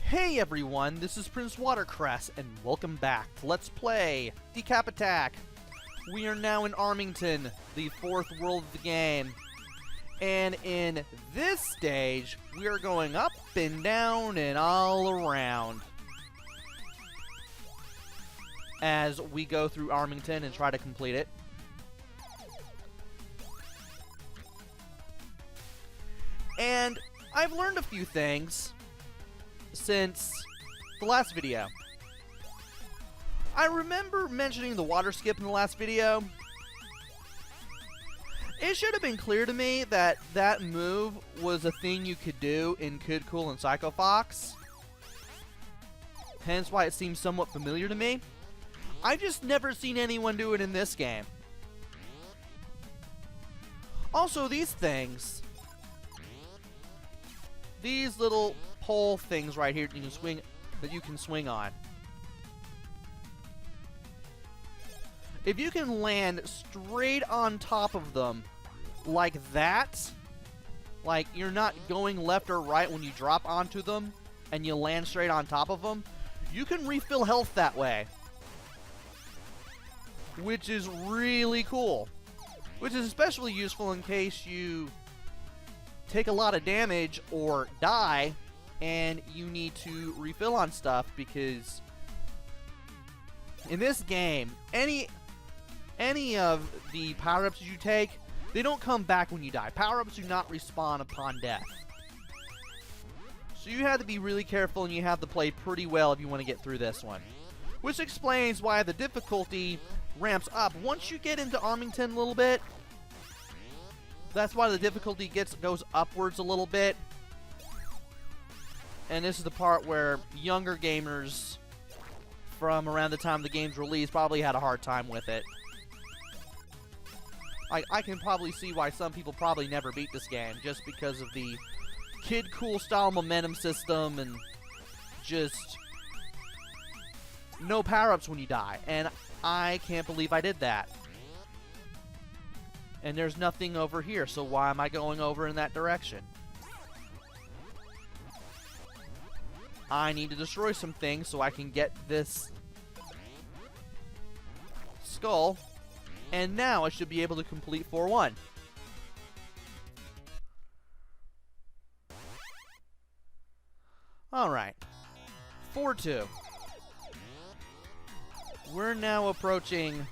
Hey everyone, this is PrinceWatercress, and welcome back to Let's Play DecapAttack. We are now in Armington, the fourth world of the game. And in this stage, we are going up and down and all around as we go through Armington and try to complete it. And I've learned a few things since the last video. I remember mentioning the water skip in the last video. It should have been clear to me that that move was a thing you could do in Kid Cool and Psycho Fox. Hence why it seems somewhat familiar to me. I've just never seen anyone do it in this game. Also, these things, these little pole things right here that you can swing on. If you can land straight on top of them like that, like you're not going left or right when you drop onto them and you land straight on top of them, you can refill health that way, which is really cool. Which is especially useful in case you take a lot of damage or die and you need to refill on stuff, because in this game, any of the power-ups you take, they don't come back when you die. Power-ups do not respawn upon death. So you have to be really careful, and you have to play pretty well if you want to get through this one. Which explains why the difficulty ramps up. Once you get into Armington a little bit, that's why the difficulty goes upwards a little bit. And this is the part where younger gamers from around the time the game's released probably had a hard time with it. I can probably see why some people probably never beat this game, just because of the Kid Cool style momentum system and just no power-ups when you die. And I can't believe I did that. And there's nothing over here, so why am I going over in that direction? I need to destroy some things so I can get this skull. And now I should be able to complete 4-1. Alright. 4-2. We're now approaching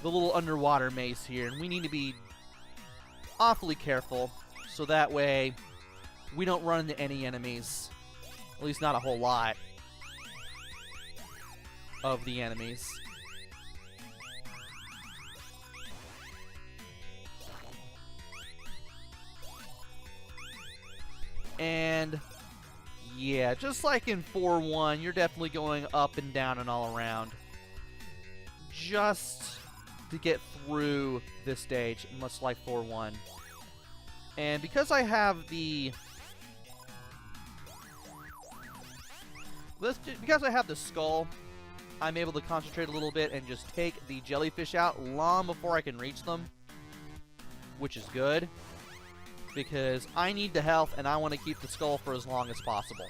the little underwater maze here, and we need to be awfully careful so that way we don't run into any enemies. At least not a whole lot of the enemies. And yeah, just like in 4-1, you're definitely going up and down and all around just to get through this stage, much like 4-1. And because I have the skull, I'm able to concentrate a little bit and just take the jellyfish out long before I can reach them, which is good, because I need the health and I want to keep the skull for as long as possible.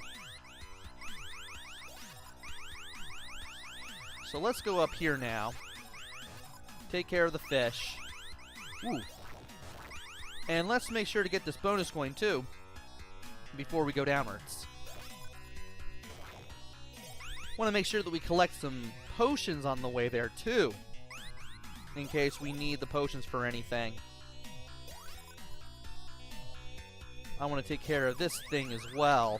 So let's go up here now. Take care of the fish. Ooh. And let's make sure to get this bonus coin too before we go downwards. Want to make sure that we collect some potions on the way there too, in case we need the potions for anything. I want to take care of this thing as well.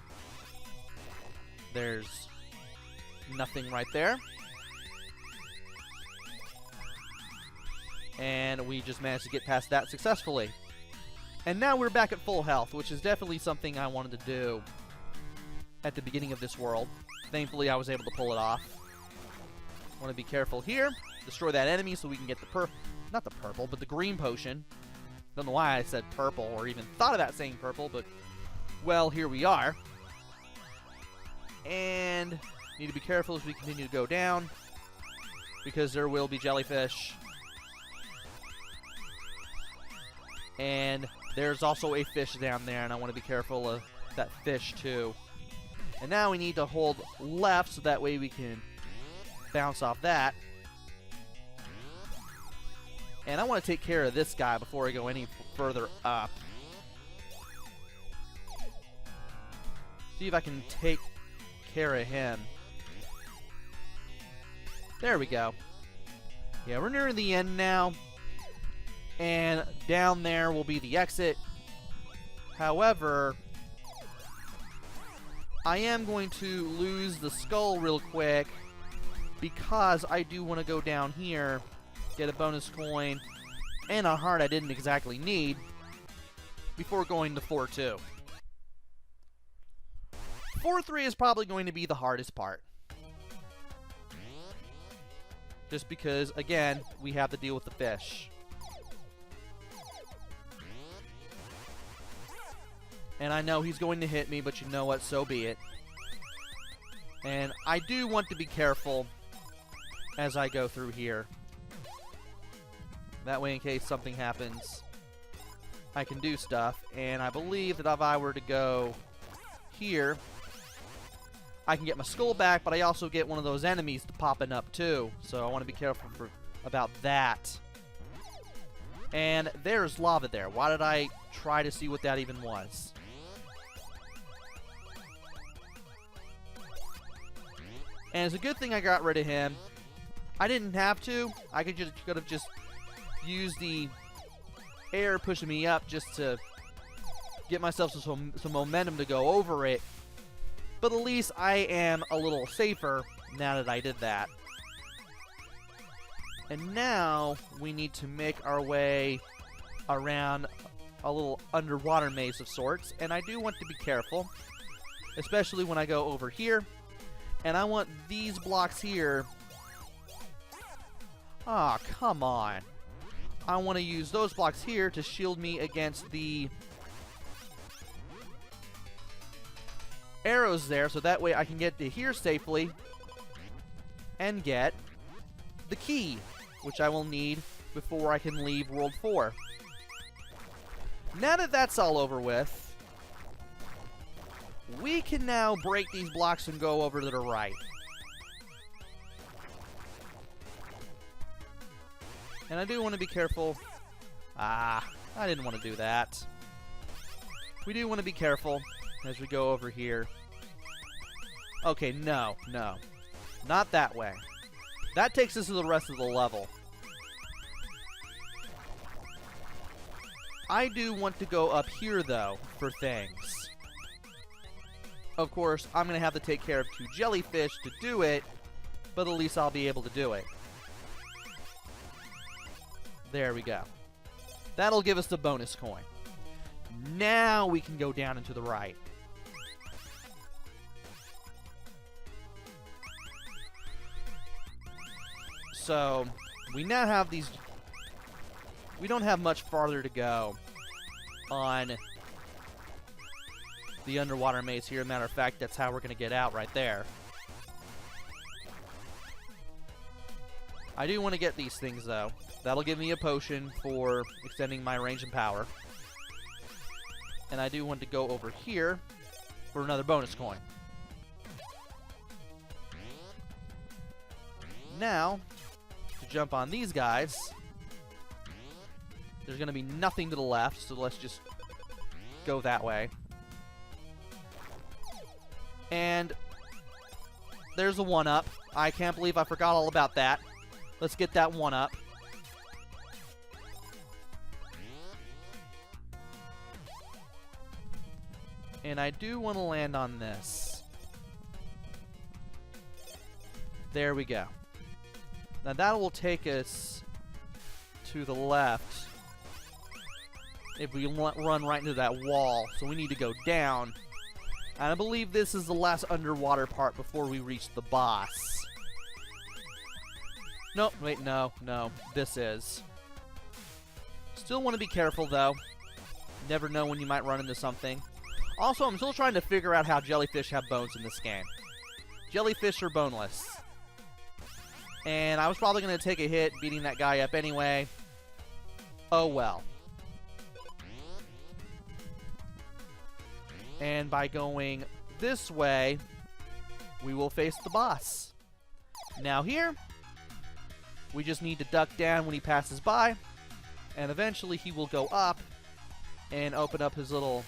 There's nothing right there. And we just managed to get past that successfully. And now we're back at full health, which is definitely something I wanted to do at the beginning of this world. Thankfully, I was able to pull it off. Want to be careful here. Destroy that enemy so we can get the not the purple, but the green potion. Don't know why I said purple or even thought about saying purple, but well, here we are. And need to be careful as we continue to go down, because there will be jellyfish. And there's also a fish down there, and I want to be careful of that fish too. And now we need to hold left so that way we can bounce off that. And I want to take care of this guy before I go any further up. See if I can take care of him. There we go. Yeah, we're nearing the end now. And down there will be the exit. However, I am going to lose the skull real quick because I do want to go down here, get a bonus coin, and a heart I didn't exactly need before going to 4-2. 4-3 is probably going to be the hardest part. Just because, again, we have to deal with the fish. And I know he's going to hit me, but you know what, so be it. And I do want to be careful as I go through here. That way, in case something happens, I can do stuff. And I believe that if I were to go here, I can get my skull back, but I also get one of those enemies popping up too. So I want to be careful about that. And there's lava there. Why did I try to see what that even was? And it's a good thing I got rid of him. I didn't have to. I could have just used the air pushing me up just to get myself some momentum to go over it. But at least I am a little safer now that I did that. And now we need to make our way around a little underwater maze of sorts. And I do want to be careful, especially when I go over here. And I want these blocks here. Ah, come on. I want to use those blocks here to shield me against the arrows there, so that way I can get to here safely and get the key, which I will need before I can leave World 4. Now that that's all over with, we can now break these blocks and go over to the right. And I do want to be careful. I didn't want to do that. We do want to be careful as we go over here. Okay, no. Not that way. That takes us to the rest of the level. I do want to go up here, though, for things. Of course, I'm going to have to take care of 2 jellyfish to do it, but at least I'll be able to do it. There we go. That'll give us the bonus coin. Now we can go down and to the right. So, we now have these... We don't have much farther to go on the underwater maze here. Matter of fact, that's how we're going to get out right there. I do want to get these things, though. That'll give me a potion for extending my range and power. And I do want to go over here for another bonus coin. Now, to jump on these guys, there's going to be nothing to the left, so let's just go that way. And there's a 1-up. I can't believe I forgot all about that. Let's get that 1-up. And I do want to land on this. There we go. Now that will take us to the left if we run right into that wall. So we need to go down. And I believe this is the last underwater part before we reach the boss. Nope, wait, no. This is. Still want to be careful, though. Never know when you might run into something. Also, I'm still trying to figure out how jellyfish have bones in this game. Jellyfish are boneless. And I was probably going to take a hit beating that guy up anyway. Oh well. And by going this way, we will face the boss. Now here, we just need to duck down when he passes by, and eventually he will go up and open up his little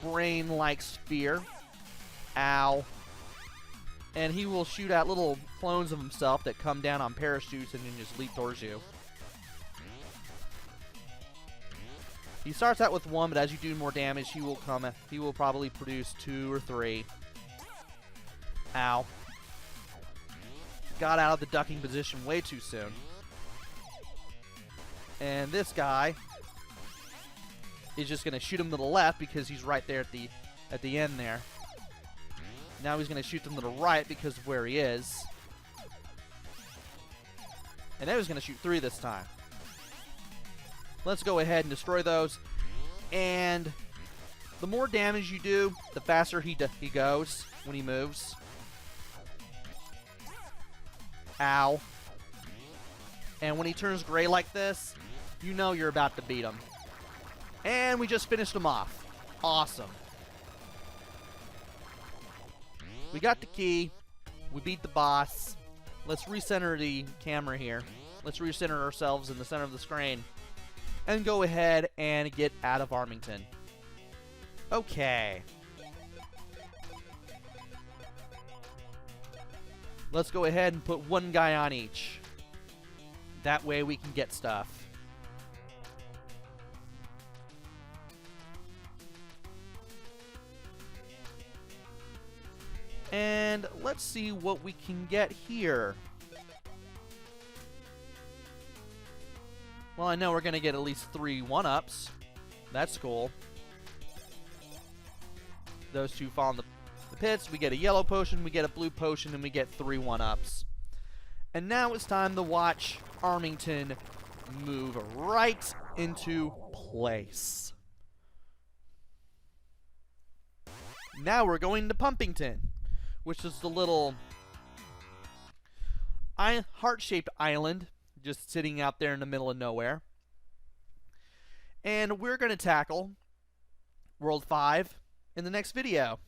brain-like sphere. Ow. And he will shoot out little clones of himself that come down on parachutes and then just leap towards you. He starts out with 1, but as you do more damage, he will probably produce 2 or 3. Ow. Got out of the ducking position way too soon. And this guy is just going to shoot him to the left because he's right there at the end there. Now he's going to shoot them to the right because of where he is. And then he's going to shoot 3 this time. Let's go ahead and destroy those. And the more damage you do, the faster he goes when he moves. Ow. And when he turns gray like this, you know you're about to beat him. And we just finished him off. Awesome. We got the key. We beat the boss. Let's recenter the camera here. Let's recenter ourselves in the center of the screen. And go ahead and get out of Armington. Okay. Let's go ahead and put 1 guy on each. That way we can get stuff. And let's see what we can get here. Well, I know we're going to get at least 3 1-ups. That's cool. Those 2 fall in the pits. We get a yellow potion, we get a blue potion, and we get 3 1-ups. And now it's time to watch Armington move right into place. Now we're going to Pumpington, which is the little heart-shaped island just sitting out there in the middle of nowhere. And we're going to tackle World 5 in the next video.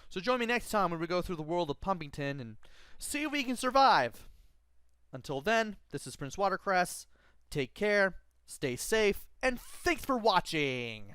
So join me next time when we go through the world of Pumpington and see if we can survive. Until then, this is PrinceWatercress. Take care, stay safe, and thanks for watching!